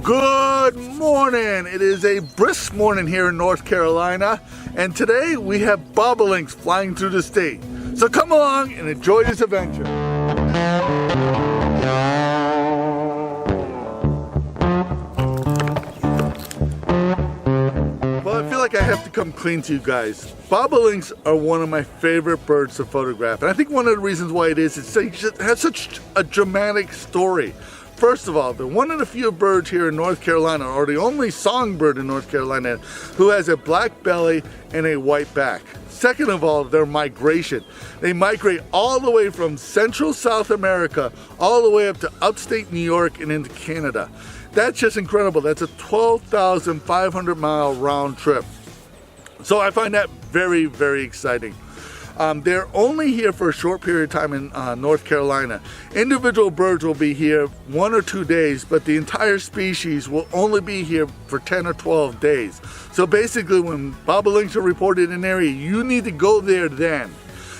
Good morning. It is a brisk morning here in North Carolina, and today we have bobolinks flying through the state. So come along and enjoy this adventure. Well, I feel like I have to come clean to you guys. Bobolinks are one of my favorite birds to photograph, and I think one of the reasons why it is it has such a dramatic story. First of all, they're one of the few birds here in North Carolina, or the only songbird in North Carolina, who has a black belly and a white back. Second of all, their migration. They migrate all the way from central South America, all the way up to upstate New York and into Canada. That's just incredible. That's a 12,500 mile round trip. So I find that very, very exciting. They're only here for a short period of time in North Carolina. Individual birds will be here 1 or 2 days, but the entire species will only be here for 10 or 12 days. So basically, when bobolinks are reported in an area, you need to go there then.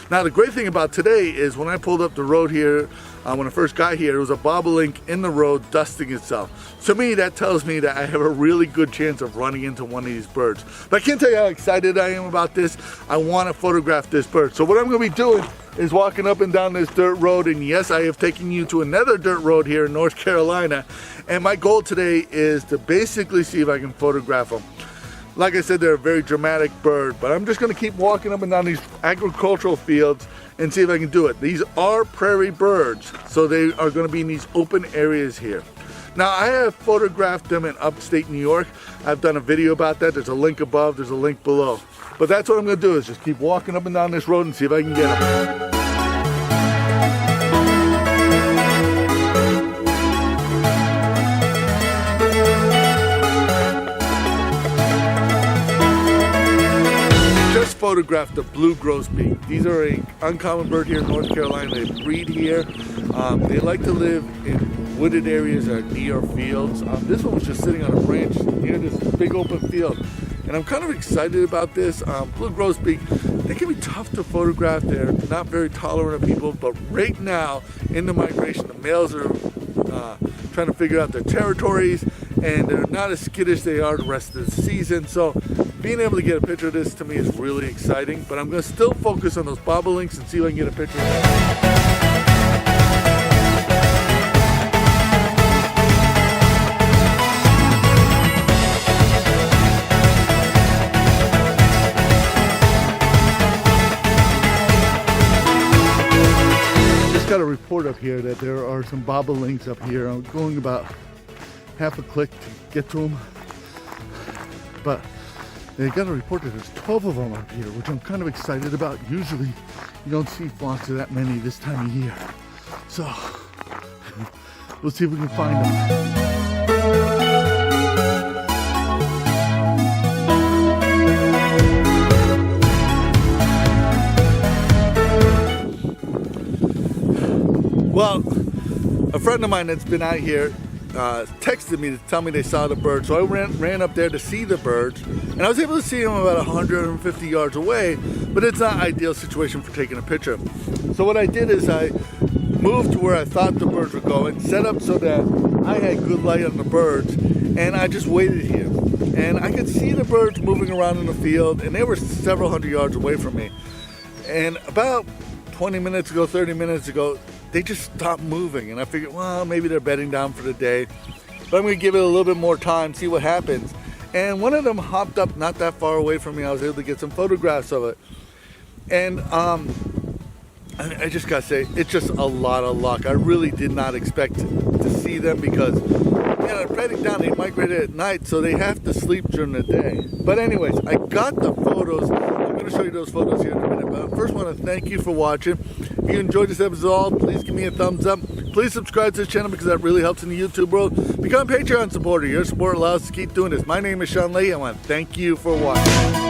Now, the great thing about today is when I pulled up the road here, when I first got here, there was a bobolink in the road dusting itself. To me, that tells me that I have a really good chance of running into one of these birds. But I can't tell you how excited I am about this. I want to photograph this bird. So what I'm going to be doing is walking up and down this dirt road. And yes, I have taken you to another dirt road here in North Carolina. And my goal today is to basically see if I can photograph them. Like I said, they're a very dramatic bird, but I'm just going to keep walking up and down these agricultural fields and see if I can do it. These are prairie birds, so they are going to be in these open areas here. Now, I have photographed them in upstate New York. I've done a video about that. There's a link above, there's a link below. But that's what I'm going to do, is just keep walking up and down this road and see if I can get them. Photographed the blue grosbeak. These are an uncommon bird here in North Carolina. They breed here. They like to live in wooded areas or near fields. This one was just sitting on a branch near this big open field, and I'm kind of excited about this. Blue grosbeak, they can be tough to photograph. They're not very tolerant of people, but right now in the migration, the males are trying to figure out their territories, and they're not as skittish as they are the rest of the season. So being able to get a picture of this to me is really exciting, but I'm going to still focus on those bobolinks and see if I can get a picture of them. Got a report up here that there are some bobolinks up here. I'm going about half a click to get to them, but they got a report that there's 12 of them up here, which I'm kind of excited about. Usually you don't see flocks of that many this time of year, so we'll see if we can find them. Well, a friend of mine that's been out here texted me to tell me they saw the bird, so I ran up there to see the birds, and I was able to see them about 150 yards away, but it's not an ideal situation for taking a picture. So what I did is I moved to where I thought the birds were going, set up so that I had good light on the birds, and I just waited here. And I could see the birds moving around in the field, and they were several hundred yards away from me. And about 20 minutes ago, 30 minutes ago, they just stopped moving, and I figured, well, maybe they're bedding down for the day, but I'm going to give it a little bit more time, see what happens. And one of them hopped up not that far away from me. I was able to get some photographs of it, and I just gotta say, it's just a lot of luck. I really did not expect to see them because, you know, they're bedding down, they migrate at night, so they have to sleep during the day. But anyways, I got the photos. I'm going to show you those photos here in a minute, but I first want to thank you for watching. If you enjoyed this episode, please give me a thumbs up. Please subscribe to this channel because that really helps in the YouTube world. Become a Patreon supporter. Your support allows us to keep doing this. My name is Leahy. I want to thank you for watching.